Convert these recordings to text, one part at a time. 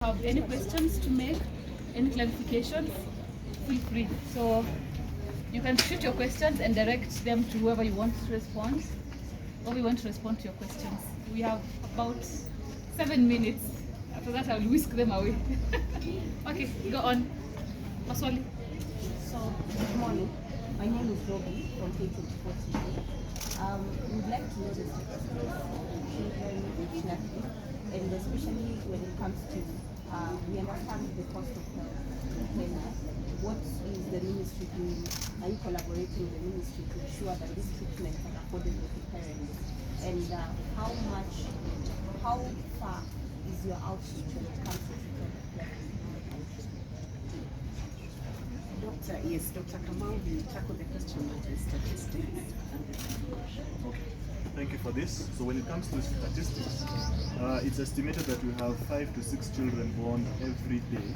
Have any questions to make, any clarifications, feel free. So you can shoot your questions and direct them to whoever you want to respond, or we want to respond to your questions. We have about 7 minutes. After that, I'll whisk them away. Okay, go on. Maswali. So, good morning. My name is Robbie from K24 TV. We'd like to know the statistics of children with learning, and especially when it comes to, we understand the cost of care. What is the ministry doing? Are you collaborating with the ministry to ensure that these treatments are affordable to parents? And how far is your outreach when it comes to children with learning? Yes, Dr. Kamau will tackle the question of the statistics. Okay, thank you for this. So when it comes to statistics, it's estimated that we have 5 to 6 children born every day.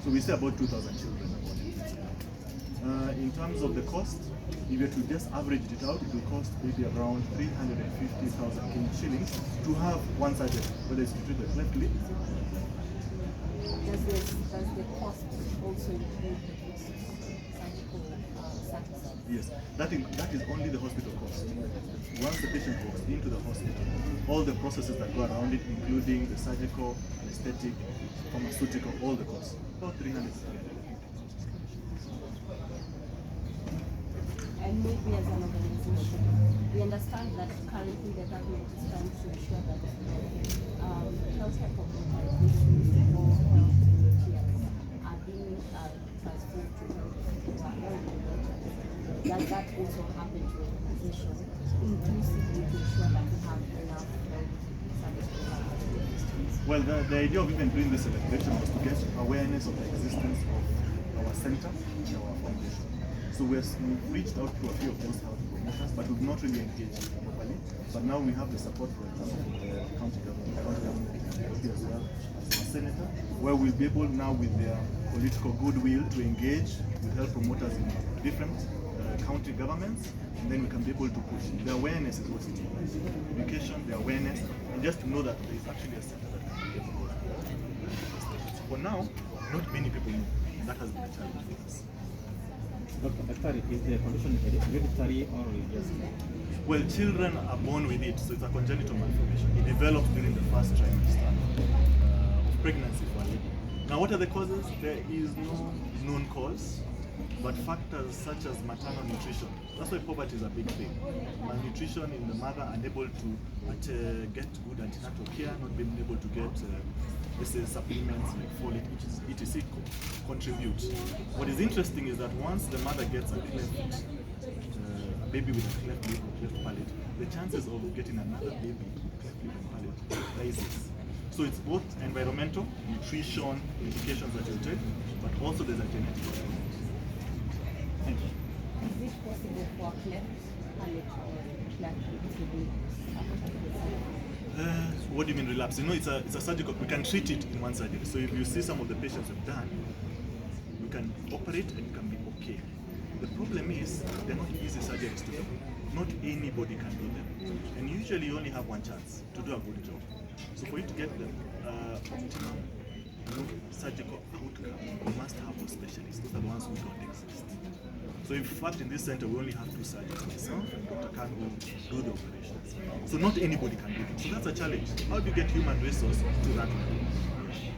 So we say about 2,000 children born. In terms of the cost, if you were to just average it out, it will cost maybe around 350,000 Kenyan shillings to have one surgery, whether it's to treat the cleft lip. Does the cost also include the surgical services? Yes, that is only the hospital cost. Once the patient goes into the hospital, all the processes that go around it, including the surgical, anesthetic, pharmaceutical, all the costs, about 300. And maybe as an organization, we understand that currently the government is trying to ensure that healthcare organizations or health volunteers are being transferred to health promoters. Does that also happen to your organization, inclusively to ensure that we have enough service providers? Well, the idea of even doing this celebration was to get awareness of the existence of our center and our foundation. So we've reached out to a few of those health promoters, but we've not really engaged properly. But now we have the support, for example, of the county government as well as our senator, where we'll be able now with their political goodwill to engage with health promoters in different county governments, and then we can be able to push. The awareness is what it is. Education, the awareness, and just to know that there is actually a center that can be able to do. For now, not many people know. That has been a challenge for us. Dr. Is the condition hereditary or just? Well, children are born with it, so it's a congenital malformation. It develops during the first trimester of pregnancy for a lady. Now, what are the causes? There is no known cause, but factors such as maternal nutrition. That's why poverty is a big thing. Malnutrition in the mother, unable to get good antenatal care, not being able to get let's say supplements like folate, etc. contribute. What is interesting is that once the mother gets a baby with a cleft lip or cleft palate, the chances of getting another baby with cleft lip and palate rises. So it's both environmental, nutrition, medications that you take, but also there's a genetic element. Thank you. Is it possible for cleft palate or cleft lip to be What do you mean relapse? You know, it's a surgical. We can treat it in one surgery. So if you see some of the patients have done, you can operate and you can be okay. The problem is they're not easy surgeries to do. Not anybody can do them, and usually you only have one chance to do a good job. So for you to get the optimum surgical outcome, you must have those specialists. Those are the ones who don't exist. So in fact, in this center, we only have 2 surgeons, myself and Dr. Khan, who do the operations. So not anybody can do it. So that's a challenge. How do you get human resource to that level?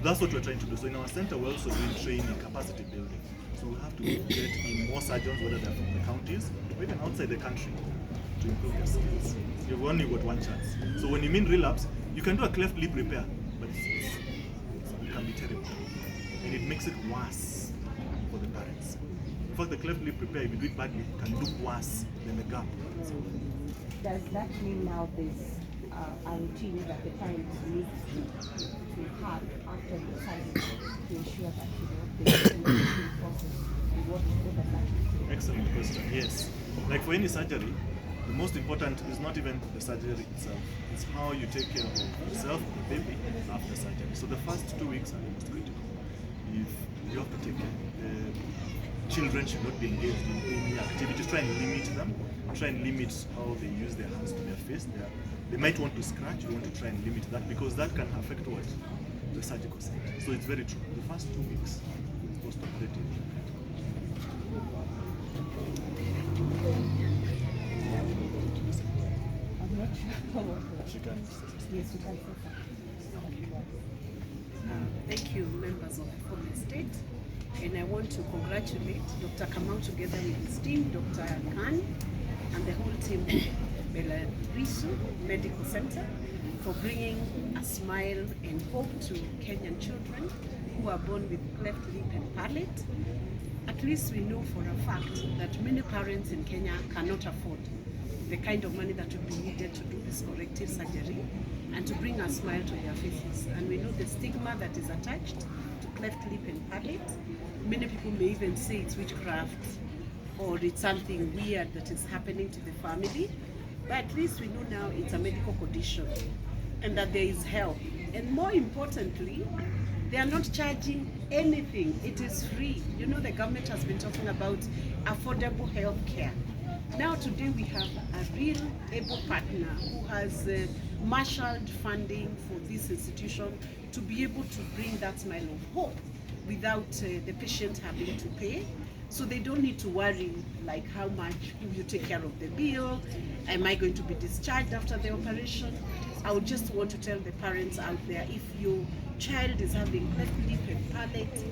That's what we're trying to do. So in our center, we're also doing training, capacity building. So we have to get in more surgeons, whether they're from the counties or even outside the country, to improve their skills. You've only got one chance. So when you mean relapse, you can do a cleft lip repair, but it can be terrible. And it makes it worse for the parents. In fact, the cleft lip repair, if you do it badly, can look worse than the gap. Does that mean now there's a routine that the parents need to have after the surgery to ensure that the healing process and what does that mean? Excellent question. Yes. Like for any surgery, the most important is not even the surgery itself. It's how you take care of yourself, the baby, after surgery. So the first 2 weeks are the most critical. If you have to take care, children should not be engaged in any activities. Try and limit them. Try and limit how they use their hands to their face. They might want to scratch, we want to try and limit that because that can affect what? The surgical site. So it's very true. The first 2 weeks post-operative. She can. Yes, you can. Thank you, members of the Home Estate. And I want to congratulate Dr. Kamau together with his team, Dr. Khan, and the whole team of Belarisu Medical Center for bringing a smile and hope to Kenyan children who are born with cleft lip and palate. At least we know for a fact that many parents in Kenya cannot afford the kind of money that would be needed to do this corrective surgery and to bring a smile to their faces. And we know the stigma that is attached to cleft lip and palate. Many people may even say it's witchcraft or it's something weird that is happening to the family. But at least we know now it's a medical condition and that there is help. And more importantly, they are not charging anything. It is free. You know, the government has been talking about affordable health care. Now today we have a real able partner who has marshaled funding for this institution to be able to bring that smile of hope without the patient having to pay. So they don't need to worry like how much will you take care of the bill, am I going to be discharged after the operation. I would just want to tell the parents out there, if your child is having cleft lip and palate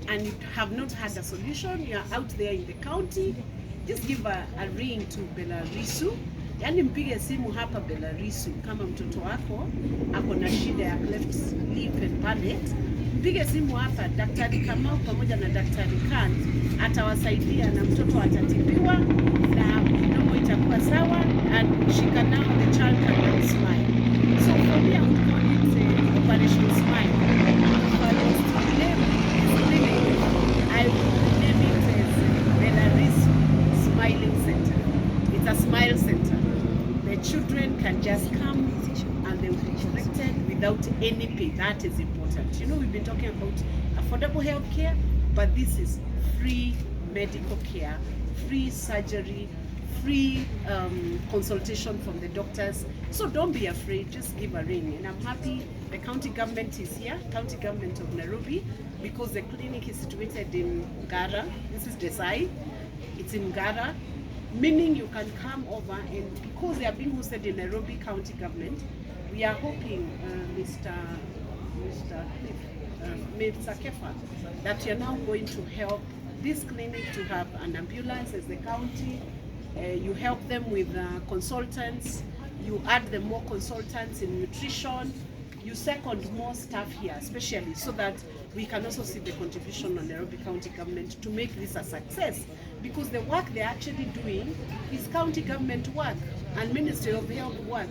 and you have not had a solution, you are out there in the county, just give a ring to Belarisu. Yani mpige simu hapa Belarisu kama mtoto wako ako na shida ya cleft lip and palate. Mpige simu hapa, Daktari Kamau pamoja na Daktari Khan atawasaidia na mtoto atatibiwa na mdomo itakuwa sawa, and she can now, the child can now smile. So for me, I would call it Operation Smile. If I was to name this clinic, I would name it as Belarisu Smiling Center. It's a smile center. The children can just come and they will be corrected without any pay. That is important. You know, we've been talking about affordable health care, but this is free medical care, free surgery, free consultation from the doctors. So don't be afraid, just give a ring. And I'm happy the county government is here, county government of Nairobi, because the clinic is situated in Ngara. This is Desai. It's in Ngara, meaning you can come over, and because they are being hosted in Nairobi County Government, we are hoping, Mr. Kefa, that you're now going to help this clinic to have an ambulance as the county. You help them with consultants, you add them more consultants in nutrition, you second more staff here, especially so that we can also see the contribution on Nairobi County Government to make this a success. Because the work they're actually doing is county government work and Ministry of Health work,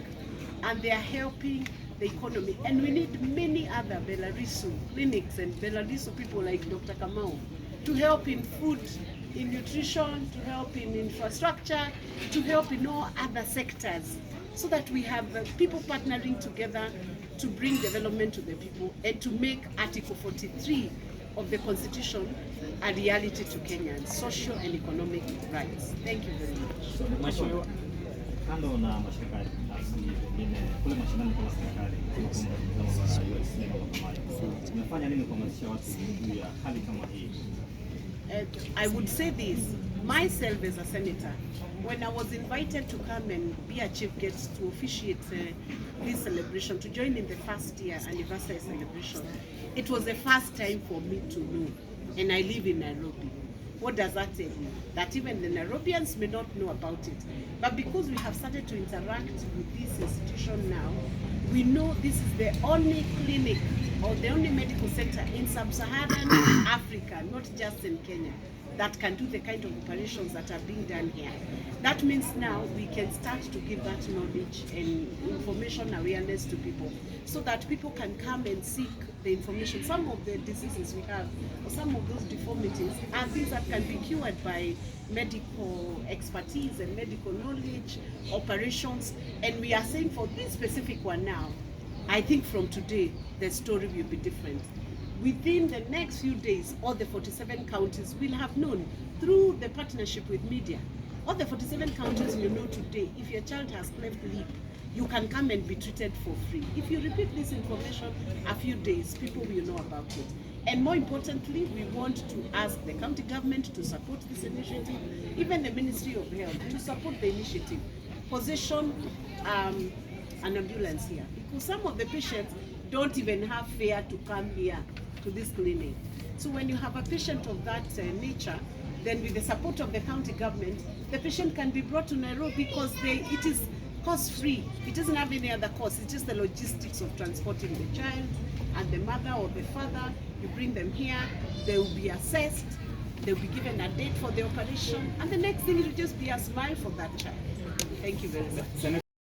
and they are helping the economy. And we need many other Belarisu clinics and Belarisu people like Dr. Kamau to help in food, in nutrition, to help in infrastructure, to help in all other sectors, so that we have people partnering together to bring development to the people and to make Article 43 of the Constitution a reality to Kenyans, social and economic rights. Thank you very much. Mheshimiwa, kando na mashirika mengine kule mashinani kama serikali tumefanya nini kuhamasisha watu juu ya hali kama hii? I would say this, myself as a senator, when I was invited to come and be a chief guest to officiate this celebration, to join in the first year anniversary celebration, it was the first time for me to know, and I live in Nairobi. What does that tell you? That even the Nairobians may not know about it. But because we have started to interact with this institution now, we know this is the only clinic or the only medical center in sub-Saharan Africa, not just in Kenya, that can do the kind of operations that are being done here. That means now we can start to give that knowledge and information awareness to people, so that people can come and seek the information. Some of the diseases we have, or some of those deformities, are things that can be cured by medical expertise and medical knowledge, operations. And we are saying for this specific one now, I think from today, the story will be different. Within the next few days, all the 47 counties will have known through the partnership with media. All the 47 counties will know today, if your child has cleft lip, you can come and be treated for free. If you repeat this information a few days, people will know about it. And more importantly, we want to ask the county government to support this initiative, even the Ministry of Health to support the initiative. Position an ambulance here, because some of the patients don't even have fare to come here to this clinic. So when you have a patient of that nature, then with the support of the county government, the patient can be brought to Nairobi because it is cost-free. It doesn't have any other cost. It's just the logistics of transporting the child and the mother or the father. You bring them here, they will be assessed, they will be given a date for the operation, and the next thing will just be a smile for that child. Thank you very much.